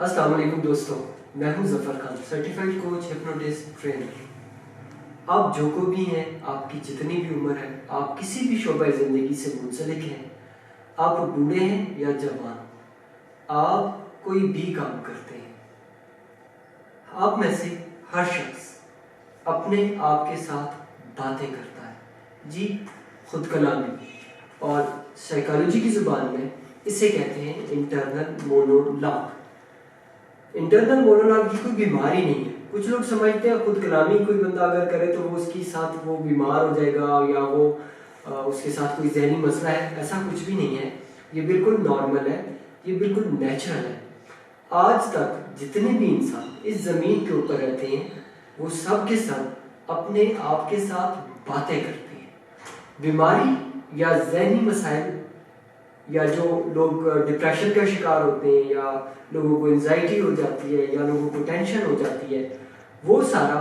अस्सलाम वालेकुम दोस्तों, मैं हूं Zafar Khan, certified coach hypnotist trainer. आप जो को भी हैं, आपकी जितनी भी उम्र है, आप किसी भी शोबा ज़िंदगी से मुंसलिक हैं, आप बूढ़े हैं या जवान, आप कोई भी काम करते हैं, आप में से हर शख्स अपने आप के साथ बातें करता है। जी, खुद कलामी, और साइकोलॉजी की ज़ुबान में इसे कहते हैं इंटरनल मोनोलॉग। इंटरनल मोनोलॉग की कोई बीमारी नहीं है। कुछ लोग समझते हैं खुद कलामी कोई बंदा अगर करे तो वो उसके साथ वो बीमार हो जाएगा या वो उसके साथ कोई जहनी मसला है। ऐसा कुछ भी नहीं है, ये बिल्कुल नॉर्मल है, ये बिल्कुल नेचुरल है। आज तक जितने भी इंसान इस ज़मीन के ऊपर रहते हैं वो सब के सब अपने आप के साथ बातें करते हैं। बीमारी या जहनी मसाइल या जो लोग डिप्रेशन का शिकार होते हैं या लोगों को एंजाइटी हो जाती है या लोगों को टेंशन हो जाती है, वो सारा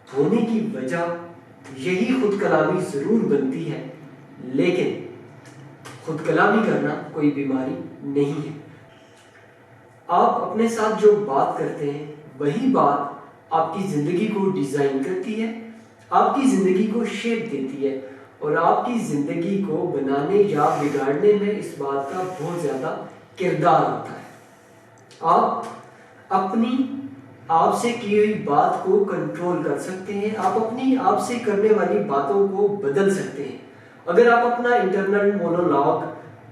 होने की वजह यही खुद कलामी ज़रूर बनती है, लेकिन खुद कलामी करना कोई बीमारी नहीं है। आप अपने साथ जो बात करते हैं वही बात आपकी ज़िंदगी को डिज़ाइन करती है, आपकी ज़िंदगी को शेप देती है, और आपकी ज़िंदगी को बनाने या बिगाड़ने में इस बात का बहुत ज़्यादा किरदार होता है। आप अपनी आप से की हुई बात को कंट्रोल कर सकते हैं, आप अपनी आप से करने वाली बातों को बदल सकते हैं। अगर आप अपना इंटरनल मोनोलॉग,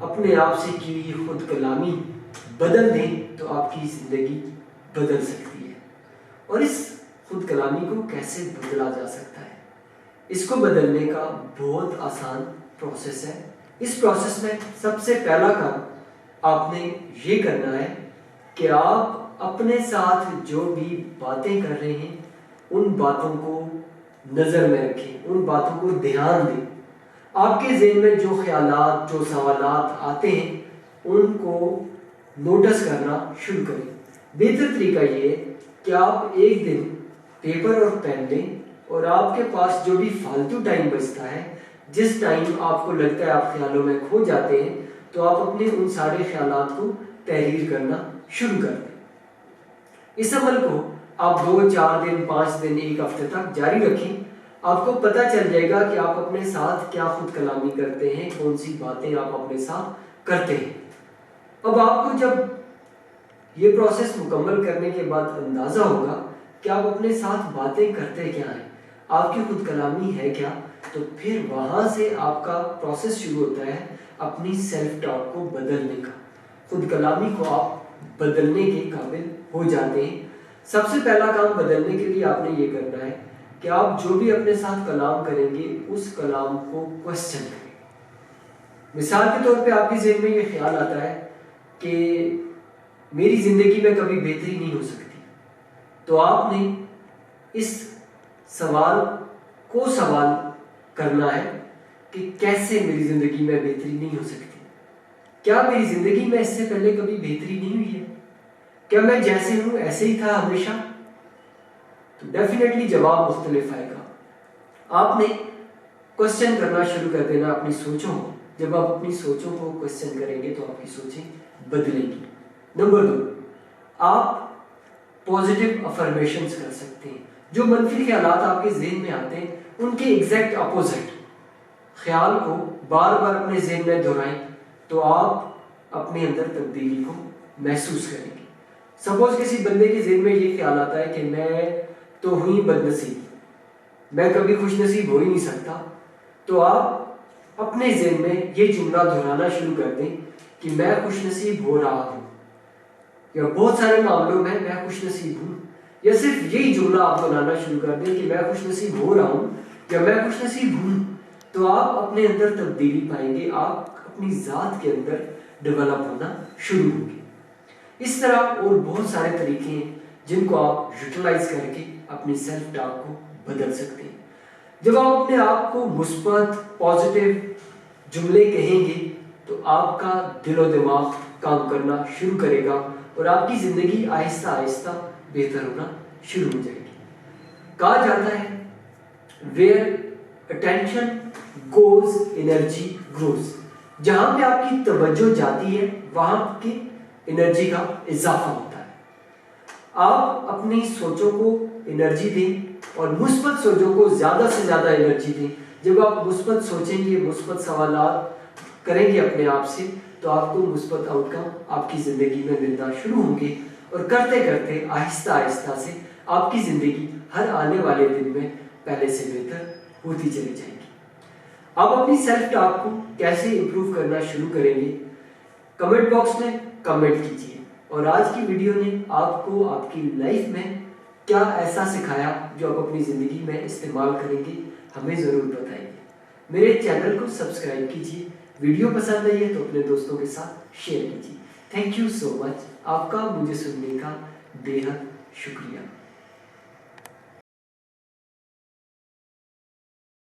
अपने आप से की हुई खुद कलामी बदल दें तो आपकी ज़िंदगी बदल सकती है। और इस खुद कलामी को कैसे बदला जा सकता है? इसको बदलने का बहुत आसान प्रोसेस है। इस प्रोसेस में सबसे पहला काम आपने ये करना है कि आप अपने साथ जो भी बातें कर रहे हैं उन बातों को नज़र में रखें, उन बातों को ध्यान दें। आपके ज़हन में जो ख्यालात, जो सवालात आते हैं उनको नोटिस करना शुरू करें। बेहतर तरीका ये है कि आप एक दिन पेपर और पेन लें और आपके पास जो भी फालतू टाइम बचता है, जिस टाइम आपको लगता है आप ख्यालों में खो जाते हैं, तो आप अपने उन सारे ख्यालात को तहरीर करना शुरू कर दें। इस अमल को आप 2, 4 दिन, 5 दिन, 1 हफ्ते तक जारी रखें। आपको पता चल जाएगा कि आप अपने साथ क्या खुद कलामी करते हैं, कौन सी बातें आप अपने साथ करते हैं। अब आपको जब ये प्रोसेस मुकम्मल करने के बाद अंदाज़ा होगा कि आप अपने साथ बातें करते क्या हैं, आपकी खुद कलामी है क्या, तो फिर वहाँ से आपका प्रोसेस शुरू होता है अपनी सेल्फ टॉक को बदलने का। खुद कलामी को आप बदलने के काबिल हो जाते हैं। सबसे पहला काम बदलने के लिए आपने ये करना है कि आप जो भी अपने साथ कलाम करेंगे उस कलाम को क्वेश्चन करें। मिसाल के तौर पे आपके ज़हन में ये ख्याल आता है कि मेरी ज़िंदगी में कभी बेहतरी नहीं हो सकती, तो आपने इस सवाल को सवाल करना है कि कैसे मेरी ज़िंदगी में बेहतरी नहीं हो सकती? क्या मेरी ज़िंदगी में इससे पहले कभी बेहतरी नहीं हुई है? क्या मैं जैसे हूँ ऐसे ही था हमेशा? तो डेफिनेटली जवाब मुख्तलिफ आएगा। आपने क्वेश्चन करना शुरू कर देना अपनी सोचों को। जब आप अपनी सोचों को क्वेश्चन करेंगे तो आपकी सोचें बदलेंगी। नंबर 2, आप पॉजिटिव अफर्मेशंस कर सकते हैं। जो मनफी ख्यालात आपके ज़हन में आते हैं उनके एग्जैक्ट अपोजिट ख्याल को बार बार अपने ज़हन में दोहराएं तो आप अपने अंदर तब्दीली को महसूस करेंगे। सपोज किसी बंदे के ज़हन में ये ख्याल आता है कि मैं तो हुई बदनसीब, मैं कभी खुशनसीब हो ही नहीं सकता, तो आप अपने ज़हन में ये जुमला दोहराना शुरू कर दें कि मैं खुशनसीब हो रहा हूँ, या बहुत सारे मामलों में मैं खुशनसीब हूँ, या सिर्फ यही जुमला आप बनाना शुरू कर दें कि मैं खुशनसीब हो रहा हूँ या मैं खुशनसीब हूँ, तो आप अपने अंदर तब्दीली पाएंगे, आप अपनी ज़ात के अंदर डेवलप होना शुरू होंगे। इस तरह और बहुत सारे तरीके हैं जिनको आप यूटिलाइज करके अपनी सेल्फ टॉक को बदल सकते हैं। जब आप अपने आप को मुस्बत पॉजिटिव जुमले कहेंगे तो आपका दिलो दिमाग काम करना शुरू करेगा और आपकी ज़िंदगी आहिस्ता आहिस्ता बेहतर होना शुरू हो जाएगी। कहा जाता है where attention goes energy grows. जहाँ पे आपकी तवज्जो जाती है वहाँ की एनर्जी का इजाफा होता है। आप अपनी सोचों को एनर्जी दें और मुस्बत सोचों को ज़्यादा से ज़्यादा एनर्जी दें। जब आप मुस्बत सोचेंगे, मुस्बत सवालात करेंगे अपने आप से, तो आपको मुस्बत आउटकम आपकी ज़िंदगी में मिलना शुरू होंगे और करते करते आहिस्ता आहिस्ता से आपकी ज़िंदगी हर आने वाले दिन में पहले से बेहतर होती चली जाएगी। आप अपनी सेल्फ टॉक को कैसे इम्प्रूव करना शुरू करेंगे, कमेंट बॉक्स में कमेंट कीजिए। और आज की वीडियो ने आपको आपकी लाइफ में क्या ऐसा सिखाया जो आप अपनी ज़िंदगी में इस्तेमाल करेंगे, हमें ज़रूर बताइए। मेरे चैनल को सब्सक्राइब कीजिए, वीडियो पसंद आई है तो अपने दोस्तों के साथ शेयर कीजिए। थैंक यू सो मच, आपका मुझे सुनने का बेहद शुक्रिया।